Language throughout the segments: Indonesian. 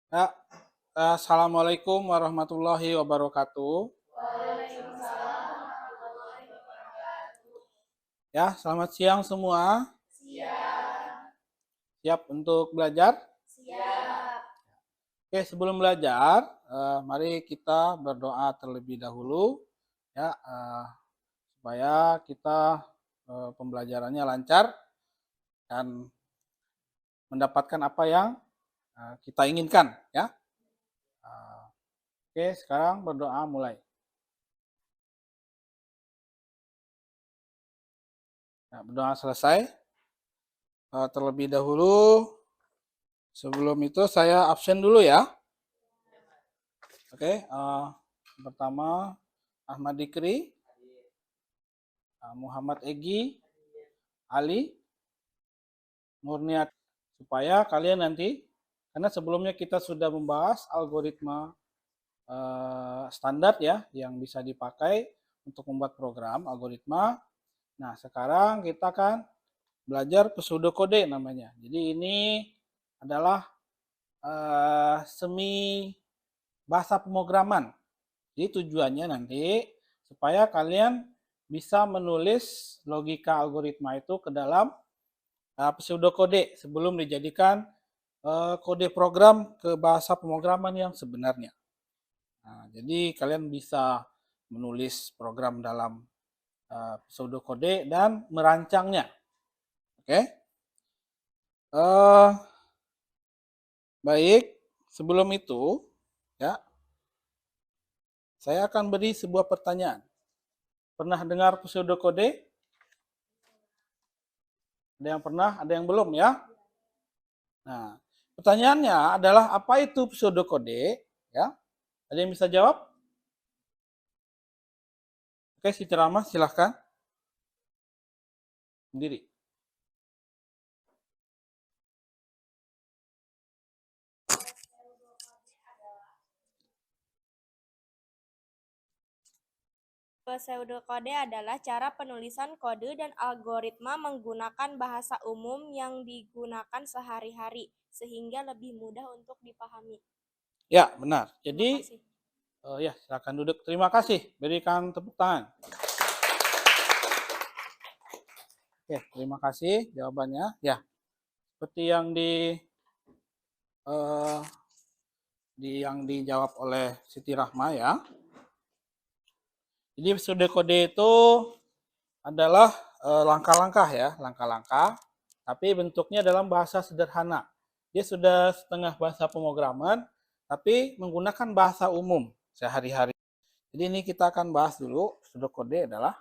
Ya, Assalamualaikum warahmatullahi wabarakatuh. Ya, selamat siang semua. Siap untuk belajar? Oke, sebelum belajar, mari kita berdoa terlebih dahulu, ya, supaya kita pembelajarannya lancar dan mendapatkan apa yang kita inginkan, ya. Oke, sekarang berdoa mulai. Nah, berdoa selesai. Terlebih dahulu, sebelum itu saya absen dulu ya. Oke, pertama Ahmad Dikri, Muhammad Egi, Ali, Murniat, supaya kalian nanti, karena sebelumnya kita sudah membahas algoritma standar ya, yang bisa dipakai untuk membuat program algoritma. Nah, sekarang kita akan belajar pseudokode namanya. Jadi ini adalah semi bahasa pemrograman. Jadi tujuannya nanti supaya kalian bisa menulis logika algoritma itu ke dalam pseudokode sebelum dijadikan kode program ke bahasa pemrograman yang sebenarnya. Nah, jadi kalian bisa menulis program dalam pseudokode dan merancangnya. Oke? Baik, sebelum itu ya saya akan beri sebuah pertanyaan. Pernah dengar pseudokode? Ada yang pernah, ada yang belum ya? Nah, pertanyaannya adalah apa itu pseudokode? Ya, ada yang bisa jawab? Oke, si ceramah silahkan sendiri. Pseudokode adalah cara penulisan kode dan algoritma menggunakan bahasa umum yang digunakan sehari-hari, sehingga lebih mudah untuk dipahami. Ya, benar. Terima Jadi, kasih. ya silakan duduk. Terima kasih. Berikan tepuk tangan. Oke, terima kasih jawabannya. Ya, seperti yang dijawab oleh Siti Rahma ya. Jadi pseudokode itu adalah langkah-langkah ya, langkah-langkah, tapi bentuknya dalam bahasa sederhana. Dia sudah setengah bahasa pemrograman, tapi menggunakan bahasa umum sehari-hari. Jadi ini kita akan bahas dulu. Pseudokode adalah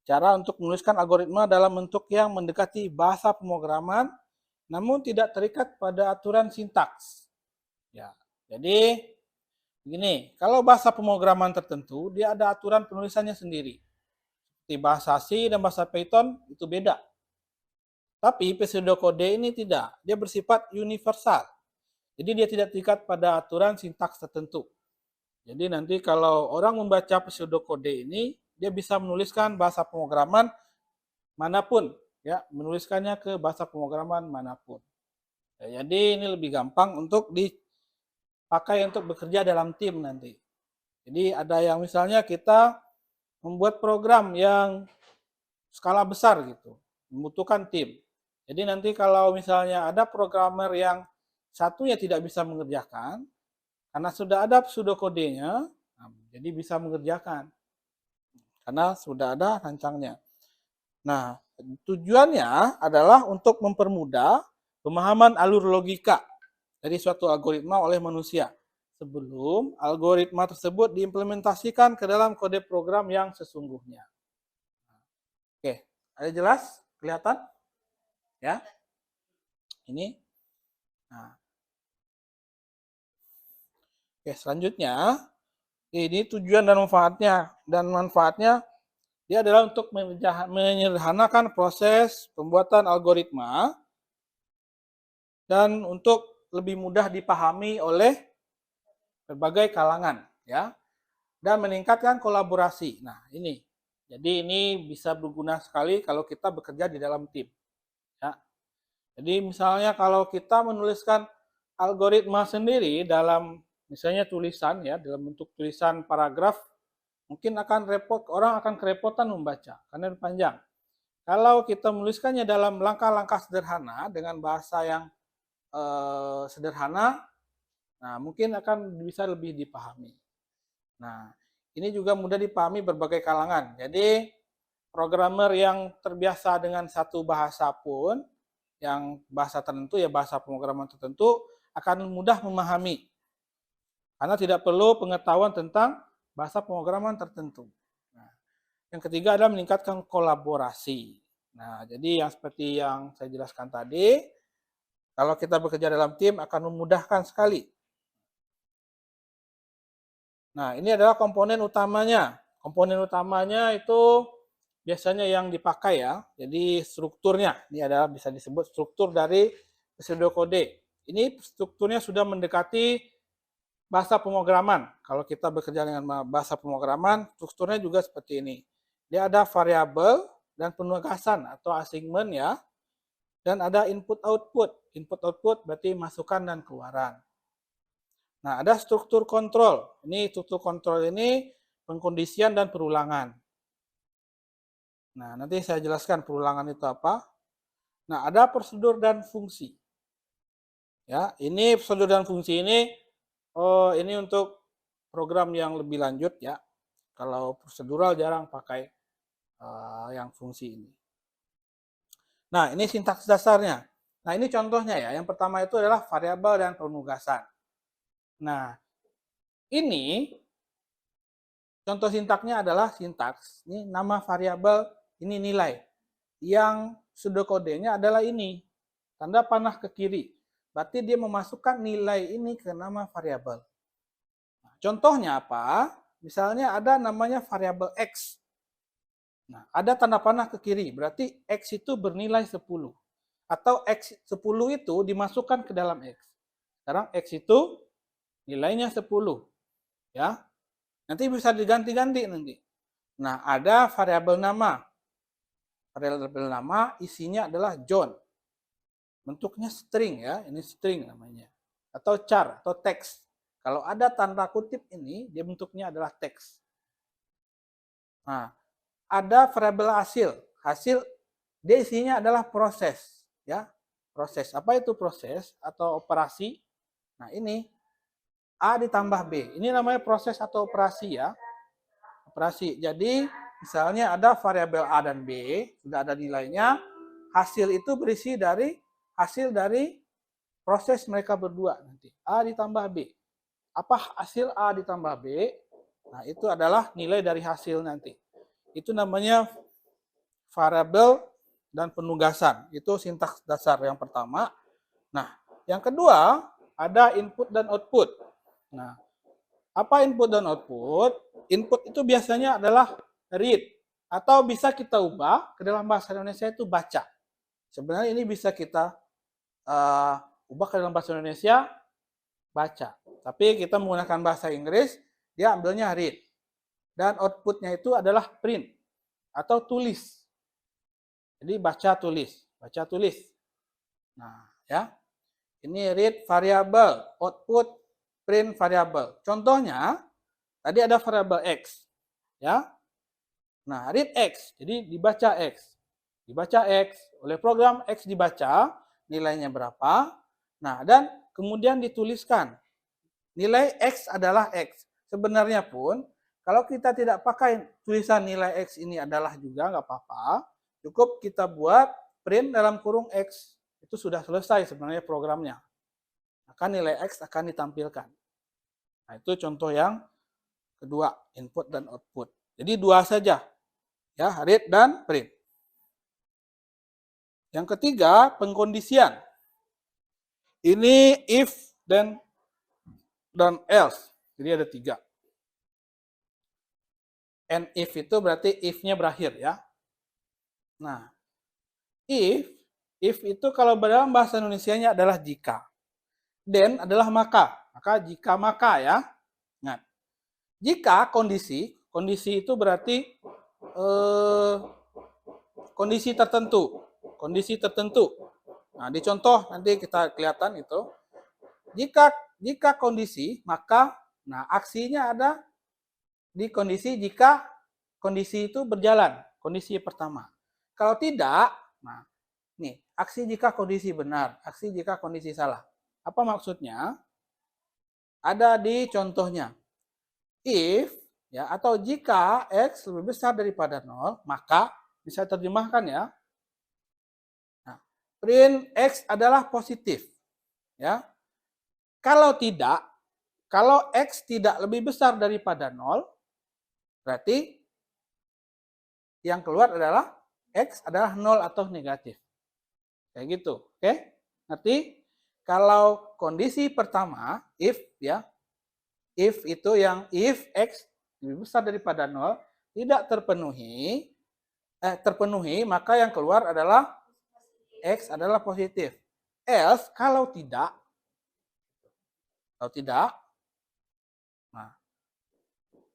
cara untuk menuliskan algoritma dalam bentuk yang mendekati bahasa pemrograman, namun tidak terikat pada aturan sintaks. Ya, jadi begini, kalau bahasa pemrograman tertentu, dia ada aturan penulisannya sendiri. Seperti bahasa C dan bahasa Python itu beda. Tapi pseudokode ini tidak, dia bersifat universal. Jadi dia tidak terikat pada aturan sintaks tertentu. Jadi nanti kalau orang membaca pseudokode ini, dia bisa menuliskan bahasa pemrograman manapun, ya, menuliskannya ke bahasa pemrograman manapun. Ya, jadi ini lebih gampang untuk dipakai untuk bekerja dalam tim nanti. Jadi ada yang misalnya kita membuat program yang skala besar gitu, membutuhkan tim. Jadi nanti kalau misalnya ada programmer yang satunya tidak bisa mengerjakan, karena sudah ada pseudokodenya, jadi bisa mengerjakan. Karena sudah ada rancangnya. Nah, tujuannya adalah untuk mempermudah pemahaman alur logika dari suatu algoritma oleh manusia sebelum algoritma tersebut diimplementasikan ke dalam kode program yang sesungguhnya. Oke, ada jelas? Kelihatan? Ya. Ini. Nah. Oke, selanjutnya ini tujuan dan manfaatnya. Dan manfaatnya dia adalah untuk menyederhanakan proses pembuatan algoritma dan untuk lebih mudah dipahami oleh berbagai kalangan, ya, dan meningkatkan kolaborasi. Nah, ini. Jadi ini bisa berguna sekali kalau kita bekerja di dalam tim. Ya. Jadi misalnya kalau kita menuliskan algoritma sendiri dalam misalnya tulisan ya, dalam bentuk tulisan paragraf, mungkin orang akan kerepotan membaca karena panjang. Kalau kita menuliskannya dalam langkah-langkah sederhana dengan bahasa yang sederhana, nah mungkin akan bisa lebih dipahami. Nah, ini juga mudah dipahami berbagai kalangan. Jadi, programmer yang terbiasa dengan satu bahasa pun, yang bahasa tertentu ya bahasa pemrograman tertentu, akan mudah memahami. Karena tidak perlu pengetahuan tentang bahasa pemrograman tertentu. Nah, yang ketiga adalah meningkatkan kolaborasi. Nah, jadi yang seperti yang saya jelaskan tadi, kalau kita bekerja dalam tim akan memudahkan sekali. Nah, ini adalah komponen utamanya. Komponen utamanya itu biasanya yang dipakai ya. Jadi strukturnya, ini adalah bisa disebut struktur dari pseudokode. Ini strukturnya sudah mendekati bahasa pemrograman. Kalau kita bekerja dengan bahasa pemrograman, strukturnya juga seperti ini. Dia ada variabel dan penugasan atau assignment ya. Dan ada input-output. Input-output berarti masukan dan keluaran. Nah, ada struktur kontrol. Ini struktur kontrol ini pengkondisian dan perulangan. Nah, nanti saya jelaskan perulangan itu apa. Nah, ada prosedur dan fungsi. Ya, ini prosedur dan fungsi ini untuk program yang lebih lanjut ya. Kalau prosedural jarang pakai yang fungsi ini. Nah, ini sintaks dasarnya. Nah, ini contohnya ya. Yang pertama itu adalah variabel dan penugasan. Nah, ini contoh sintaknya adalah sintaks. Ini nama variabel, ini nilai. Yang pseudokodenya adalah ini. Tanda panah ke kiri. Berarti dia memasukkan nilai ini ke nama variabel. Nah, contohnya apa? Misalnya ada namanya variabel X. Nah, ada tanda panah ke kiri. Berarti X itu bernilai 10. Atau X 10 itu dimasukkan ke dalam X. Sekarang X itu nilainya 10. Ya. Nanti bisa diganti-ganti nanti. Nah, ada variabel nama. Variabel nama isinya adalah John. Bentuknya string ya, ini string namanya. Atau char atau teks. Kalau ada tanda kutip ini, dia bentuknya adalah teks. Nah, ada variabel hasil. Hasil dia isinya adalah proses, ya. Proses. Apa itu proses atau operasi? Nah, ini A ditambah B. Ini namanya proses atau operasi ya. Operasi. Jadi, misalnya ada variabel A dan B, sudah ada nilainya. Hasil itu berisi dari hasil dari proses mereka berdua nanti. A ditambah B. Apa hasil A ditambah B? Nah, itu adalah nilai dari hasil nanti. Itu namanya variabel dan penugasan. Itu sintaks dasar yang pertama. Nah, yang kedua ada input dan output. Nah, apa input dan output? Input itu biasanya adalah read. Atau bisa kita ubah ke dalam bahasa Indonesia itu baca. Sebenarnya ini bisa kita ubah ke dalam bahasa Indonesia baca. Tapi kita menggunakan bahasa Inggris, dia ambilnya read. Dan outputnya itu adalah print atau tulis. Jadi baca tulis, baca tulis. Nah, ya. Ini read variabel, output print variabel. Contohnya tadi ada variabel X, ya. Nah, read X, jadi dibaca X. Dibaca X, oleh program X dibaca, nilainya berapa. Nah, dan kemudian dituliskan. Nilai X adalah X. Sebenarnya pun, kalau kita tidak pakai tulisan nilai X ini adalah juga nggak apa-apa. Cukup kita buat print dalam kurung X. Itu sudah selesai sebenarnya programnya. Maka nilai X akan ditampilkan. Nah, itu contoh yang kedua, input dan output. Jadi dua saja, ya, read dan print. Yang ketiga, pengkondisian. Ini if dan else. Jadi ada 3. And if itu berarti if-nya berakhir ya. Nah, if itu kalau dalam bahasa Indonesianya adalah jika. Then adalah maka. Maka jika maka ya. Nah, jika kondisi itu berarti kondisi tertentu. Kondisi tertentu. Nah, di contoh nanti kita kelihatan itu. jika kondisi, maka aksinya ada di kondisi jika kondisi itu berjalan, kondisi pertama. Kalau tidak, aksi jika kondisi benar, aksi jika kondisi salah. Apa maksudnya? Ada di contohnya. If atau jika X lebih besar daripada 0, maka bisa terjemahkan ya. Print X adalah positif. Ya. Kalau X tidak lebih besar daripada 0, berarti yang keluar adalah X adalah 0 atau negatif. Kayak gitu. Oke? Ngerti? Kalau kondisi pertama, if itu yang if X lebih besar daripada 0 tidak terpenuhi, maka yang keluar adalah X adalah positif. Else, kalau tidak,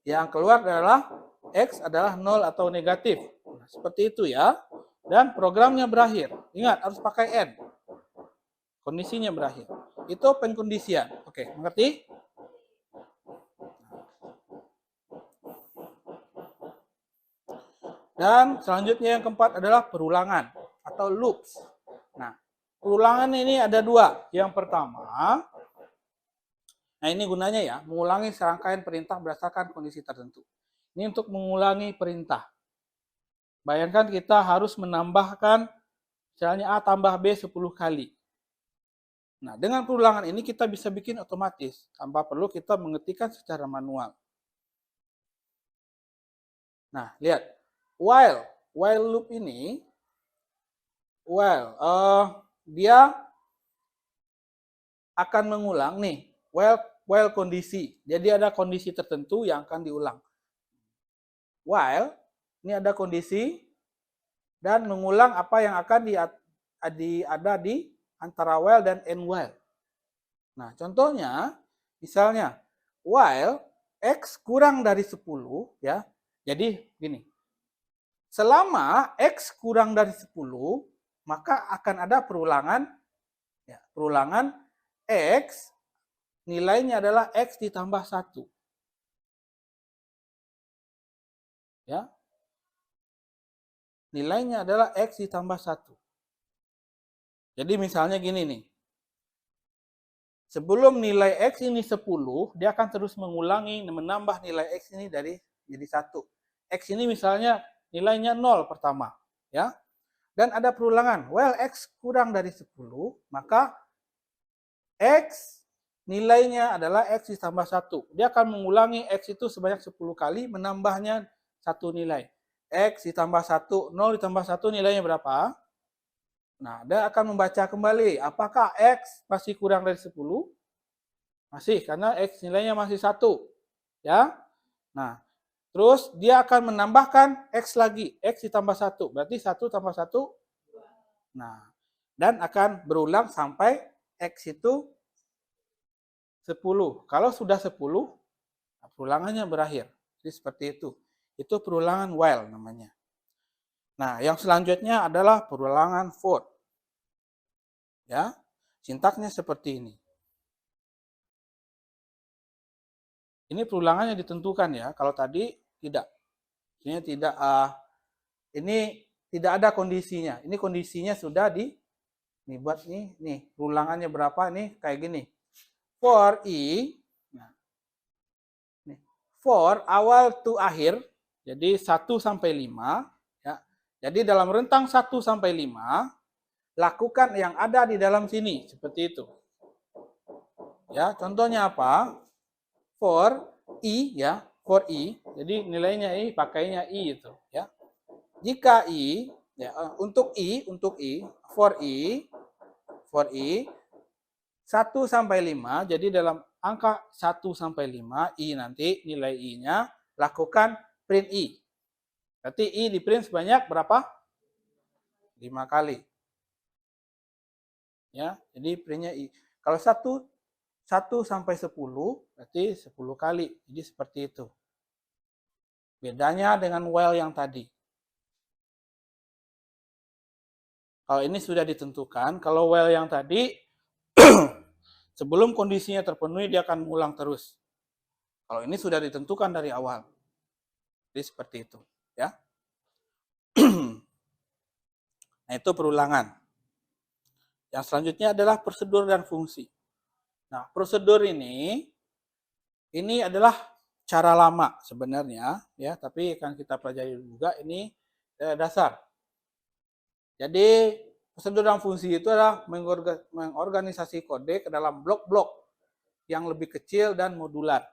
yang keluar adalah X adalah 0 atau negatif. Seperti itu ya. Dan programnya berakhir. Ingat, harus pakai N. Kondisinya berakhir. Itu pengkondisian. Oke, mengerti? Dan selanjutnya yang keempat adalah perulangan atau loops. Perulangan ini ada dua. Yang pertama, ini gunanya ya, mengulangi serangkaian perintah berdasarkan kondisi tertentu. Ini untuk mengulangi perintah. Bayangkan kita harus menambahkan misalnya A tambah B 10 kali. Dengan perulangan ini kita bisa bikin otomatis, tanpa perlu kita mengetikkan secara manual. Lihat. While loop ini, dia akan mengulang nih, while kondisi. Jadi ada kondisi tertentu yang akan diulang. While, ini ada kondisi, dan mengulang apa yang akan ada di antara while dan end while. Contohnya, misalnya, while X kurang dari 10, ya. Jadi, gini. Selama X kurang dari 10, maka akan ada perulangan X, nilainya adalah X ditambah 1. Ya. Nilainya adalah X ditambah 1. Jadi misalnya gini nih. Sebelum nilai X ini 10, dia akan terus menambah nilai X ini jadi 1. X ini misalnya nilainya 0 pertama. Ya. Dan ada perulangan. While X kurang dari 10, maka X nilainya adalah X ditambah 1. Dia akan mengulangi X itu sebanyak 10 kali, menambahnya 1 nilai. X ditambah 1, 0 ditambah 1 nilainya berapa? Dia akan membaca kembali. Apakah X masih kurang dari 10? Masih, karena X nilainya masih 1. Ya. Terus dia akan menambahkan X lagi. X ditambah 1. Berarti 1 tambah 1. Dan akan berulang sampai X itu 10. Kalau sudah 10, perulangannya berakhir. Jadi seperti itu. Itu perulangan while namanya. Yang selanjutnya adalah perulangan for. Ya. Sintaksnya seperti ini. Ini perulangannya ditentukan ya. Kalau tadi tidak. Ini tidak ada kondisinya. Ini kondisinya sudah buat nih perulangannya berapa nih kayak gini. For I, for awal to akhir, jadi 1 sampai 5, ya. Jadi dalam rentang 1 sampai 5, lakukan yang ada di dalam sini, seperti itu. Ya, contohnya apa? For I, ya, for I. Jadi nilainya I, pakainya I itu, ya. Jika I, ya, untuk I, for I 1 sampai 5, jadi dalam angka 1 sampai 5, I nanti nilai I-nya lakukan print I. Berarti I di print sebanyak berapa? 5 kali. Ya, jadi printnya I. Kalau 1 sampai 10, berarti 10 kali. Jadi seperti itu. Bedanya dengan while yang tadi. Kalau ini sudah ditentukan, kalau while yang tadi Sebelum kondisinya terpenuhi, dia akan mengulang terus. Kalau ini sudah ditentukan dari awal. Jadi seperti itu, ya. Nah, itu perulangan. Yang selanjutnya adalah prosedur dan fungsi. Nah, prosedur ini adalah cara lama sebenarnya, ya, tapi akan kita pelajari juga ini dasar. Jadi, prosedur dan fungsi itu adalah mengorganisasi kode ke dalam blok-blok yang lebih kecil dan modular.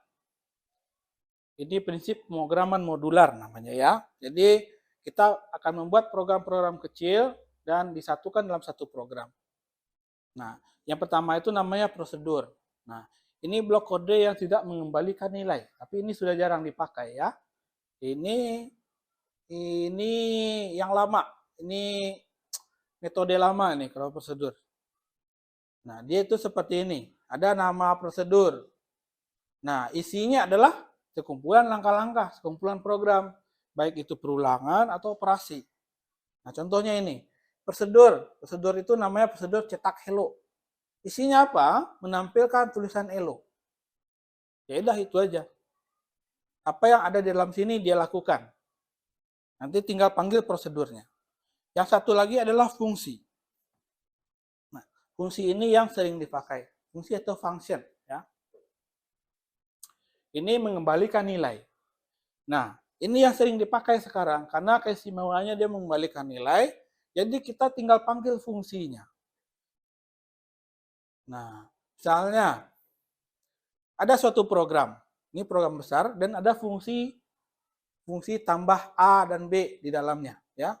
Ini prinsip pemrograman modular namanya ya. Jadi, kita akan membuat program-program kecil dan disatukan dalam satu program. Nah, yang pertama itu namanya prosedur. Nah, ini blok kode yang tidak mengembalikan nilai, tapi ini sudah jarang dipakai ya. Ini yang lama, ini metode lama nih kalau prosedur. Nah, dia itu seperti ini. Ada nama prosedur. Nah, isinya adalah sekumpulan langkah-langkah, sekumpulan program, baik itu perulangan atau operasi. Nah, contohnya ini, prosedur. Prosedur itu namanya prosedur cetak hello. Isinya apa? Menampilkan tulisan hello. Ya udah itu aja. Apa yang ada di dalam sini dia lakukan. Nanti tinggal panggil prosedurnya. Yang satu lagi adalah fungsi. Nah, fungsi ini yang sering dipakai. Fungsi atau function, ya. Ini mengembalikan nilai. Nah, ini yang sering dipakai sekarang karena keistimewaannya dia mengembalikan nilai. Jadi kita tinggal panggil fungsinya. Nah, misalnya ada suatu program. Ini program besar dan ada fungsi tambah A dan B di dalamnya, ya.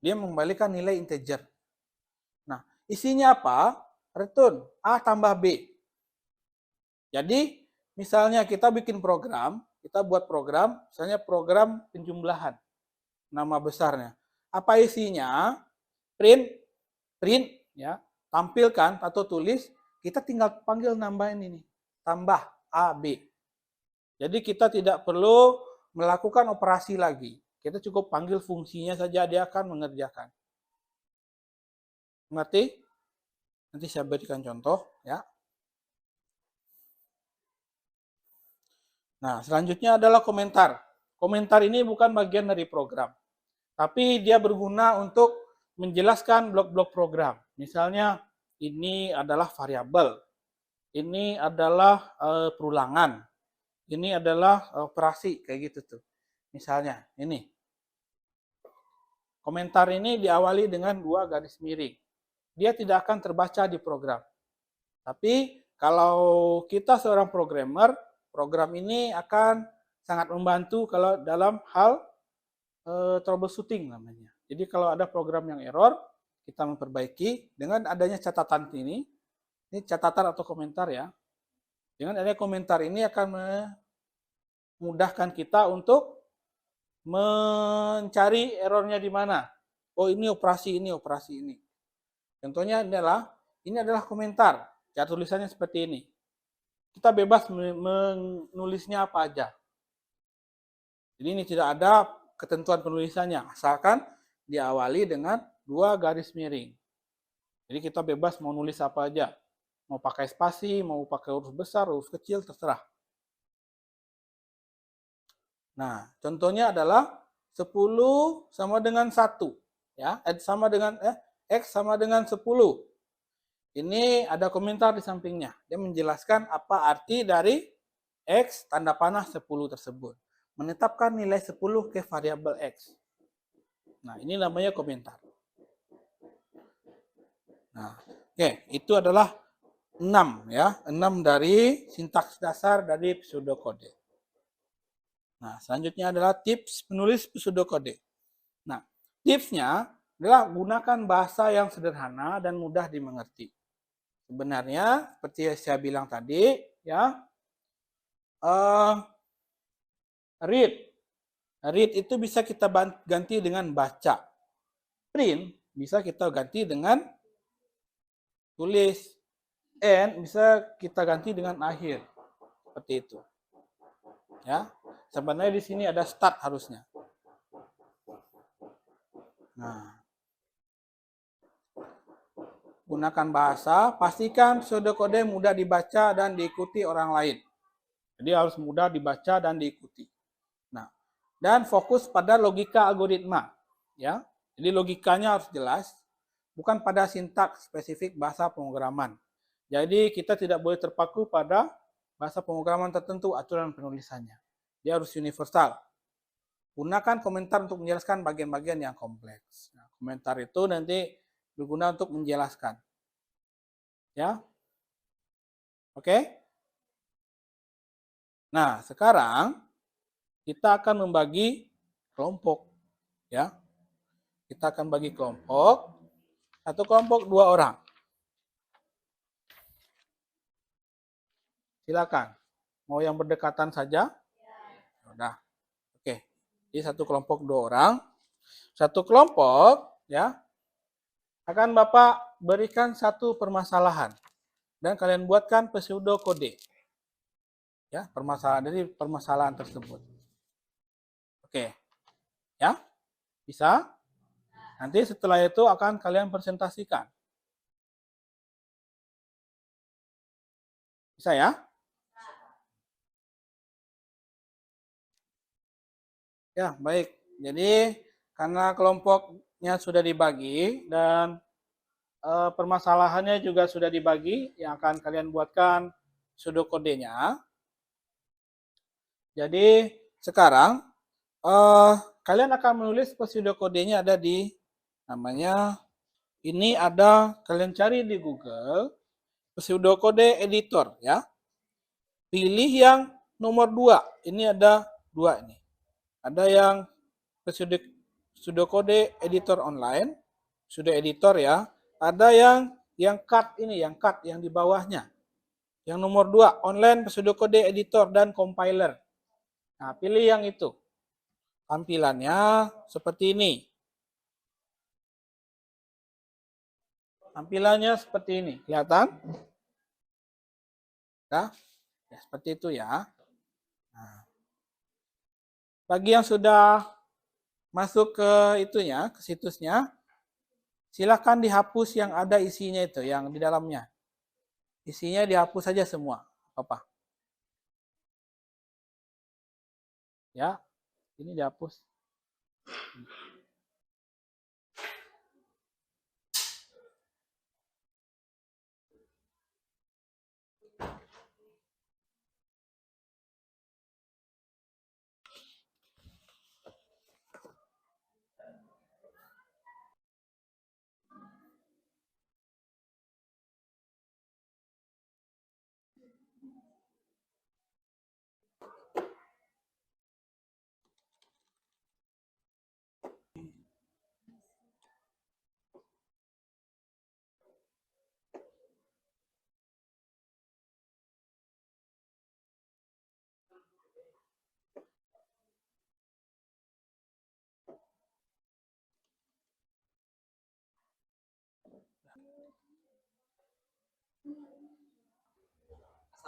Dia mengembalikan nilai integer. Nah, isinya apa? Return A tambah B. Jadi, misalnya kita bikin program, kita buat program, misalnya program penjumlahan. Nama besarnya. Apa isinya? Print ya, tampilkan atau tulis, kita tinggal panggil nambahin ini, tambah A, B. Jadi kita tidak perlu melakukan operasi lagi. Kita cukup panggil fungsinya saja, dia akan mengerjakan. Mengerti? Nanti saya berikan contoh, ya. Nah, selanjutnya adalah komentar. Komentar ini bukan bagian dari program, tapi dia berguna untuk menjelaskan blok-blok program. Misalnya, ini adalah variabel, ini adalah perulangan, ini adalah operasi, kayak gitu tuh. Misalnya, ini. Komentar ini diawali dengan 2 garis miring. Dia tidak akan terbaca di program. Tapi, kalau kita seorang programmer, program ini akan sangat membantu kalau dalam hal troubleshooting namanya. Jadi kalau ada program yang error, kita memperbaiki dengan adanya catatan ini catatan atau komentar ya. Dengan adanya komentar ini akan memudahkan kita untuk mencari errornya di mana. Oh, ini operasi ini. Contohnya ini adalah komentar. Cara tulisannya seperti ini. Kita bebas menulisnya apa aja. Jadi ini tidak ada ketentuan penulisannya, asalkan diawali dengan 2 garis miring. Jadi kita bebas mau nulis apa aja. Mau pakai spasi, mau pakai huruf besar, huruf kecil, terserah. Nah, contohnya adalah 10 sama dengan 1. Ya, X sama dengan 10. Ini ada komentar di sampingnya. Dia menjelaskan apa arti dari X tanda panah 10 tersebut. Menetapkan nilai 10 ke variabel X. Nah, ini namanya komentar. Nah, oke, itu adalah 6 ya. 6 dari sintaks dasar dari pseudokode. Nah, selanjutnya adalah tips menulis pseudokode. Nah, tipsnya adalah gunakan bahasa yang sederhana dan mudah dimengerti. Sebenarnya seperti yang saya bilang tadi, ya, read itu bisa kita ganti dengan baca. Print bisa kita ganti dengan tulis. And bisa kita ganti dengan akhir. Seperti itu. Ya, sebenarnya di sini ada start harusnya. Nah, Gunakan bahasa, pastikan pseudokode mudah dibaca dan diikuti orang lain. Jadi harus mudah dibaca dan diikuti. Nah, dan fokus pada logika algoritma, ya. Jadi logikanya harus jelas, bukan pada sintaks spesifik bahasa pemrograman. Jadi kita tidak boleh terpaku pada bahasa pemrograman tertentu aturan penulisannya. Dia harus universal. Gunakan komentar untuk menjelaskan bagian-bagian yang kompleks. Nah, komentar itu nanti berguna untuk menjelaskan. Ya. Oke? Nah, sekarang kita akan membagi kelompok, ya. Kita akan bagi kelompok. Satu kelompok 2 orang. Silakan. Mau yang berdekatan saja? Sudah. Oke. Jadi satu kelompok 2 orang. Satu kelompok, ya. Akan Bapak berikan satu permasalahan dan kalian buatkan pseudokode. Ya, permasalahan tersebut. Oke. Ya? Bisa? Nanti setelah itu akan kalian presentasikan. Bisa ya? Ya, baik. Jadi karena kelompoknya sudah dibagi dan permasalahannya juga sudah dibagi, yang akan kalian buatkan pseudokodenya. Jadi sekarang kalian akan menulis pseudokodenya ada di namanya, ini ada, kalian cari di Google pseudokode editor ya. Pilih yang nomor 2. Ini ada 2 ini. Ada yang pseudokode editor online, pseudo editor ya. Ada yang cut ini, yang cut yang di bawahnya. Yang nomor 2, online pseudokode editor dan compiler. Nah, pilih yang itu. Tampilannya seperti ini. Tampilannya seperti ini. Kelihatan? Ya, seperti itu ya. Nah, bagi yang sudah masuk ke itunya, ke situsnya, silakan dihapus yang ada isinya itu, yang di dalamnya. Isinya dihapus saja semua. Apa? Ya, ini dihapus.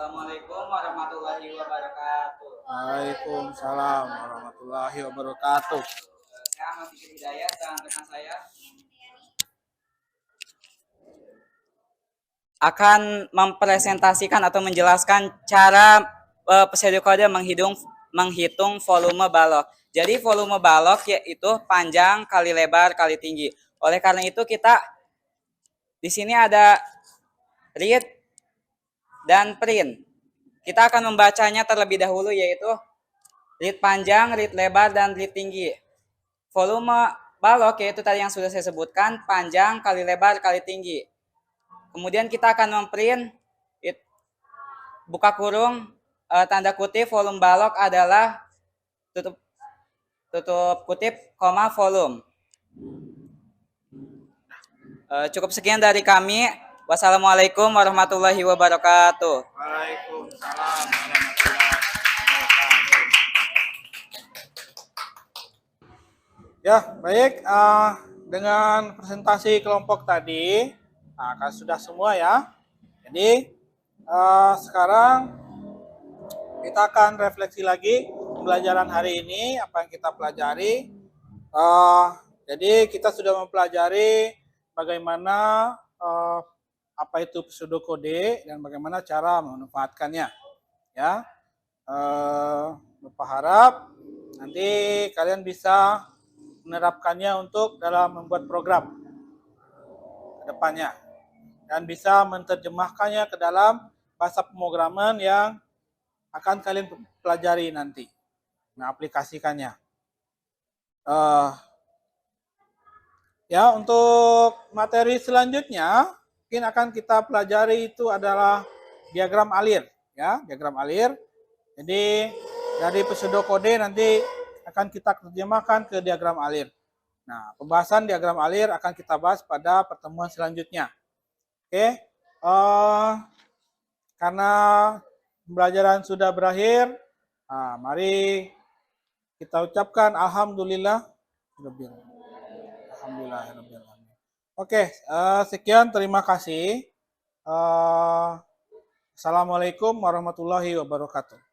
Assalamualaikum warahmatullahi wabarakatuh. Waalaikumsalam warahmatullahi wabarakatuh. Saya Ahmad Fikri Hidayat dan rekan saya akan mempresentasikan atau menjelaskan cara pseudokode menghitung volume balok. Jadi volume balok yaitu panjang kali lebar kali tinggi. Oleh karena itu kita di sini ada read dan print. Kita akan membacanya terlebih dahulu yaitu read panjang, read lebar, dan read tinggi. Volume balok yaitu tadi yang sudah saya sebutkan, panjang kali lebar kali tinggi. Kemudian kita akan memprint, buka kurung, tanda kutip volume balok adalah tutup kutip, koma volume. Cukup sekian dari kami. Wassalamualaikum warahmatullahi wabarakatuh. Waalaikumsalam warahmatullahi wabarakatuh. Ya, baik. Dengan presentasi kelompok tadi, kan sudah semua ya. Jadi sekarang kita akan refleksi lagi pembelajaran hari ini, apa yang kita pelajari. Jadi kita sudah mempelajari bagaimana apa itu pseudokode dan bagaimana cara memanfaatkannya. Ya, Bapak harap nanti kalian bisa menerapkannya untuk dalam membuat program ke depannya dan bisa menerjemahkannya ke dalam bahasa pemrograman yang akan kalian pelajari nanti. Nah, aplikasikannya. Ya, untuk materi selanjutnya mungkin akan kita pelajari itu adalah diagram alir, ya, diagram alir. Jadi dari pseudokode nanti akan kita terjemahkan ke diagram alir. Nah, pembahasan diagram alir akan kita bahas pada pertemuan selanjutnya. Oke, karena pembelajaran sudah berakhir, mari kita ucapkan alhamdulillah. Alhamdulillah. Oke, sekian, terima kasih. Assalamualaikum warahmatullahi wabarakatuh.